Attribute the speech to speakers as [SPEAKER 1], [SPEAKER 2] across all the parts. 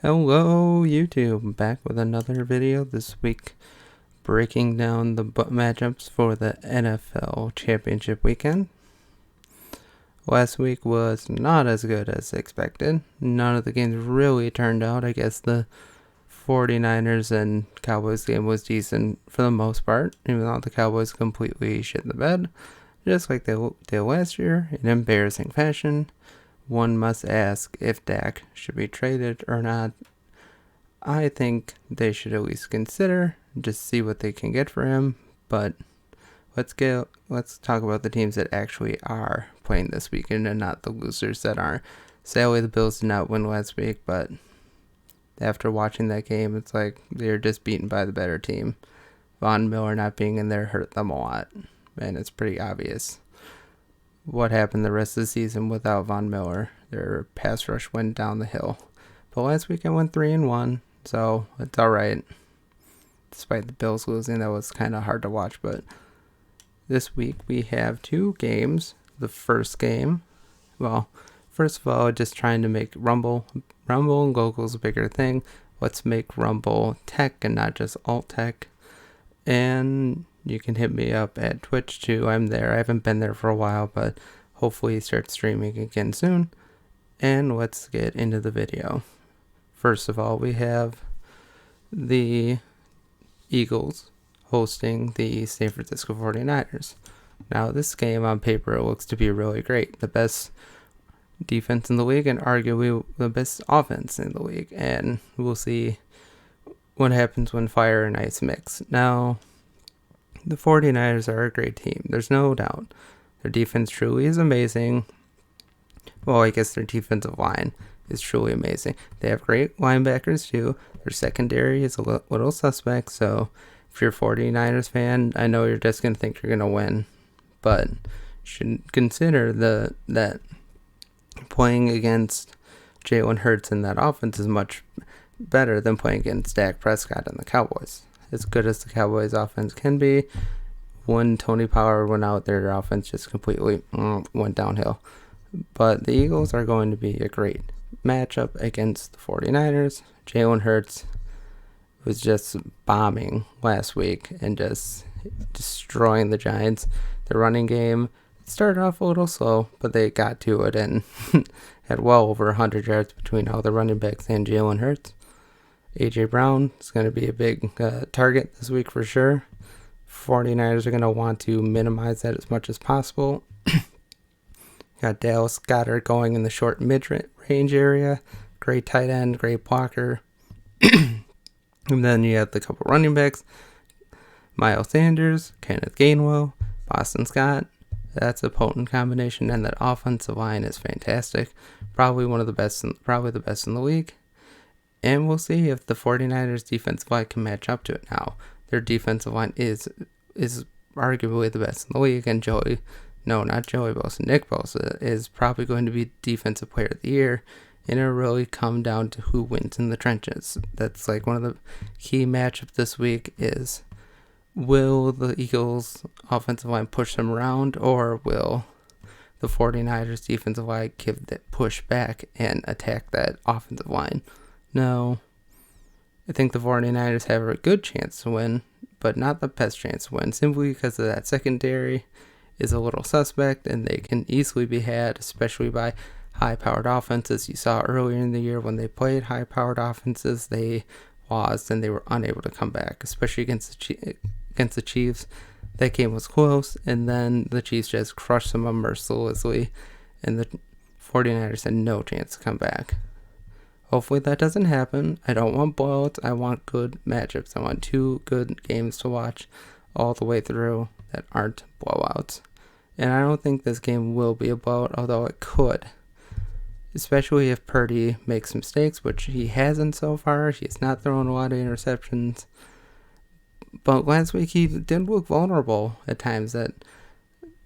[SPEAKER 1] Hello YouTube, back with another video this week, breaking down the matchups for the NFL Championship weekend. Last week was not as good as expected. None of the games really turned out. I guess the 49ers and Cowboys game was decent for the most part, even though the Cowboys completely shit the bed, just like they did last year in embarrassing fashion. One must ask if Dak should be traded or not. I think they should at least consider, just see what they can get for him. But let's talk about the teams that actually are playing this weekend and not the losers that aren't. Sadly, the Bills did not win last week, but after watching that game, it's like they're just beaten by the better team. Von Miller not being in there hurt them a lot, and it's pretty obvious what happened the rest of the season without Von Miller. Their pass rush went down the hill. But last week I went 3-1, so it's alright. Despite the Bills losing, that was kind of hard to watch. But this week we have two games. The first game, well, first of all, just trying to make Rumble and Locals a bigger thing. Let's make Rumble tech and not just alt tech. And you can hit me up at Twitch too. I'm there. I haven't been there for a while, but hopefully start streaming again soon. And let's get into the video. First of all, we have the Eagles hosting the San Francisco 49ers. Now, this game on paper looks to be really great. The best defense in the league and arguably the best offense in the league. And we'll see what happens when fire and ice mix. Now, the 49ers are a great team. There's no doubt. Their defense truly is amazing. Well, I guess their defensive line is truly amazing. They have great linebackers too. Their secondary is a little suspect. So if you're a 49ers fan, I know you're just going to think you're going to win. But you should consider that playing against Jalen Hurts in that offense is much better than playing against Dak Prescott and the Cowboys. As good as the Cowboys offense can be, when Tony Pollard went out there, their offense just completely went downhill. But the Eagles are going to be a great matchup against the 49ers. Jalen Hurts was just bombing last week and just destroying the Giants. The running game started off a little slow, but they got to it and had well over 100 yards between all the running backs and Jalen Hurts. A.J. Brown is going to be a big target this week for sure. 49ers are going to want to minimize that as much as possible. Got Dallas Goedert going in the short mid-range area. Great tight end, great blocker. And then you have the couple running backs. Miles Sanders, Kenneth Gainwell, Boston Scott. That's a potent combination, and that offensive line is fantastic. Probably the best in the league. And we'll see if the 49ers defensive line can match up to it now. Their defensive line is arguably the best in the league, and Nick Bosa is probably going to be Defensive Player of the Year, and it'll really come down to who wins in the trenches. That's like one of the key matchups this week is, will the Eagles offensive line push them around, or will the 49ers defensive line give that push back and attack that offensive line? No, I think the 49ers have a good chance to win, but not the best chance to win, simply because of that secondary is a little suspect, and they can easily be had, especially by high-powered offenses. You saw earlier in the year when they played high-powered offenses, they lost and they were unable to come back, especially against the Chiefs. That game was close, and then the Chiefs just crushed them mercilessly, and the 49ers had no chance to come back. Hopefully that doesn't happen. I don't want blowouts. I want good matchups. I want two good games to watch all the way through that aren't blowouts. And I don't think this game will be a blowout, although it could. Especially if Purdy makes mistakes, which he hasn't so far. He's not throwing a lot of interceptions. But last week he did look vulnerable at times. That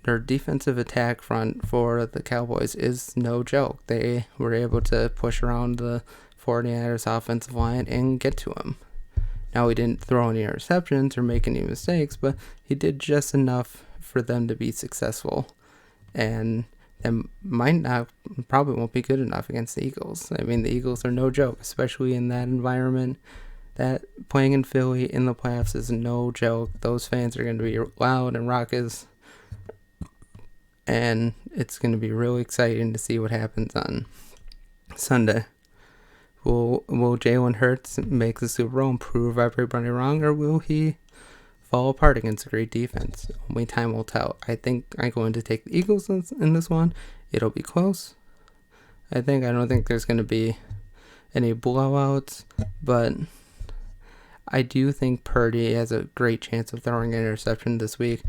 [SPEAKER 1] their defensive attack front for the Cowboys is no joke. They were able to push around the 49ers offensive line and get to him. Now, he didn't throw any interceptions or make any mistakes, but he did just enough for them to be successful. And probably won't be good enough against the Eagles. I mean, the Eagles are no joke, especially in that environment. That playing in Philly in the playoffs is no joke. Those fans are going to be loud and raucous, and it's going to be really exciting to see what happens on Sunday. Will Jalen Hurts make the Super Bowl and prove everybody wrong, or will he fall apart against a great defense? Only time will tell. I think I'm going to take the Eagles in this one. It'll be close. I don't think there's going to be any blowouts, but I do think Purdy has a great chance of throwing an interception this week,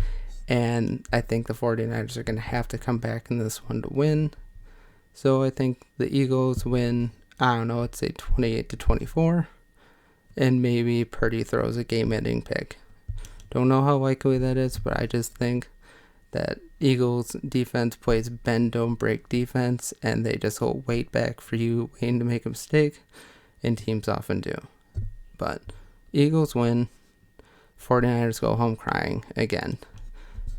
[SPEAKER 1] and I think the 49ers are going to have to come back in this one to win. So I think the Eagles win, let's say 28-24, and maybe Purdy throws a game-ending pick. Don't know how likely that is, but I just think that Eagles defense plays bend, don't break defense, and they just hold weight back for you waiting to make a mistake, and teams often do. But Eagles win, 49ers go home crying again.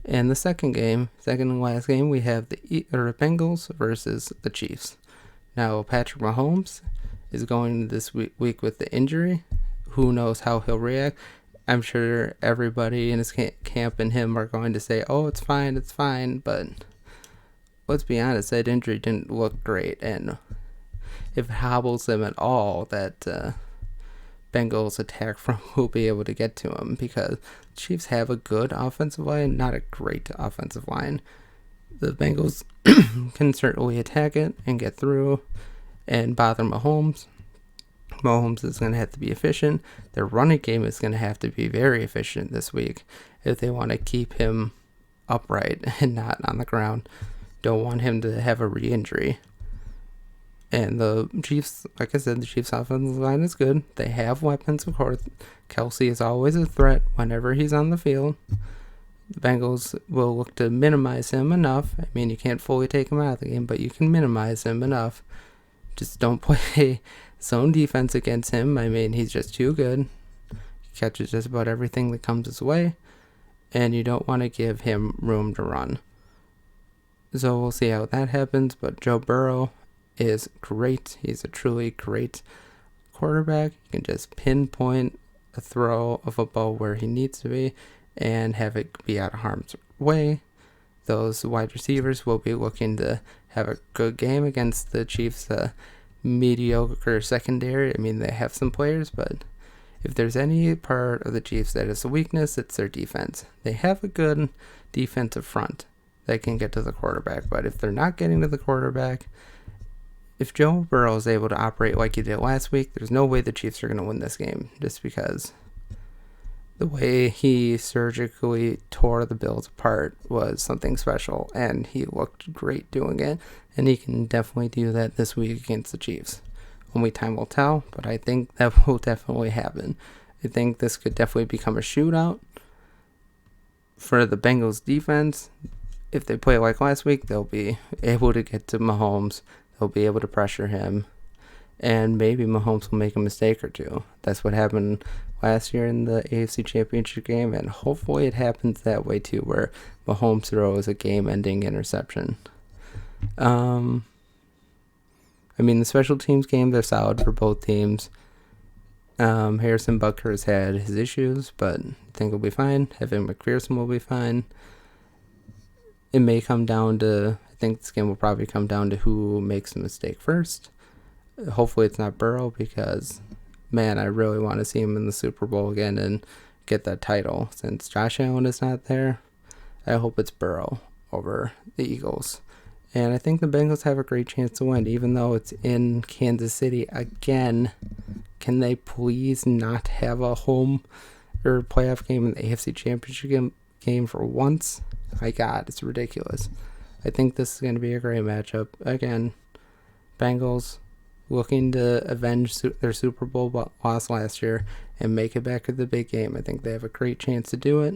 [SPEAKER 1] And the second and last game, we have the Bengals versus the Chiefs. Now, Patrick Mahomes is going this week with the injury. Who knows how he'll react? I'm sure everybody in his camp and him are going to say, oh, it's fine. But let's be honest, that injury didn't look great. And if it hobbles him at all, that Bengals attack front will be able to get to him, because the Chiefs have a good offensive line, not a great offensive line. The Bengals can certainly attack it and get through and bother Mahomes. Mahomes is going to have to be efficient. Their running game is going to have to be very efficient this week if they want to keep him upright and not on the ground. Don't want him to have a re-injury. And the Chiefs, like I said, the Chiefs' offensive line is good. They have weapons, of course. Kelsey is always a threat whenever he's on the field. The Bengals will look to minimize him enough. I mean, you can't fully take him out of the game, but you can minimize him enough. Just don't play zone defense against him. I mean, he's just too good. He catches just about everything that comes his way, and you don't want to give him room to run. So we'll see how that happens, but Joe Burrow is great. He's a truly great quarterback. He can just pinpoint a throw, a football where he needs to be and have it be out of harm's way. Those wide receivers will be looking to have a good game against the Chiefs' mediocre secondary. I mean, they have some players, but if there's any part of the Chiefs that is a weakness, it's their defense. They have a good defensive front that can get to the quarterback, but if they're not getting to the quarterback, if Joe Burrow is able to operate like he did last week, there's no way the Chiefs are going to win this game, just because the way he surgically tore the Bills apart was something special, and he looked great doing it, and he can definitely do that this week against the Chiefs. Only time will tell, but I think that will definitely happen. I think this could definitely become a shootout. For the Bengals defense, if they play like last week, they'll be able to get to Mahomes. They'll be able to pressure him, and maybe Mahomes will make a mistake or two. That's what happened last year in the AFC Championship game, and hopefully it happens that way too, where Mahomes throws a game-ending interception. I mean, the special teams games are solid for both teams. Harrison Butker has had his issues, but I think he'll be fine. Evan McPherson will be fine. It may come down to, I think this game will probably come down to who makes the mistake first. Hopefully it's not Burrow, because, man, I really want to see him in the Super Bowl again and get that title. Since Josh Allen is not there, I hope it's Burrow over the Eagles. And I think the Bengals have a great chance to win, even though it's in Kansas City again. Can they please not have a home or playoff game in the AFC Championship game for once? My God, it's ridiculous. I think this is going to be a great matchup. Again, Bengals looking to avenge their Super Bowl loss last year and make it back to the big game. I think they have a great chance to do it.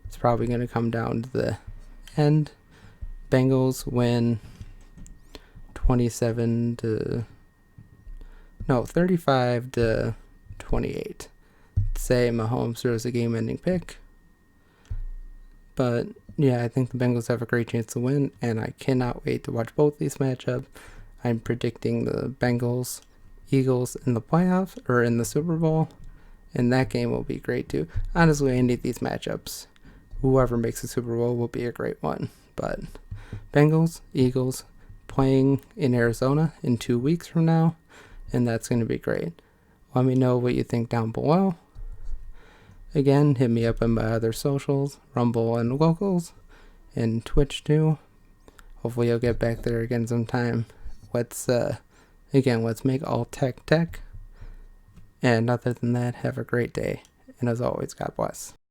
[SPEAKER 1] It's probably going to come down to the end. Bengals win 35-28. Say Mahomes throws a game-ending pick, but yeah, I think the Bengals have a great chance to win, and I cannot wait to watch both these matchups. I'm predicting the Bengals, Eagles in the playoffs or in the Super Bowl, and that game will be great too. Honestly, any of these matchups, whoever makes the Super Bowl will be a great one. But Bengals, Eagles playing in Arizona in 2 weeks from now, and that's going to be great. Let me know what you think down below. Again, hit me up on my other socials, Rumble and Locals, and Twitch too. Hopefully I'll get back there again sometime. Let's make all tech. And other than that, have a great day. And as always, God bless.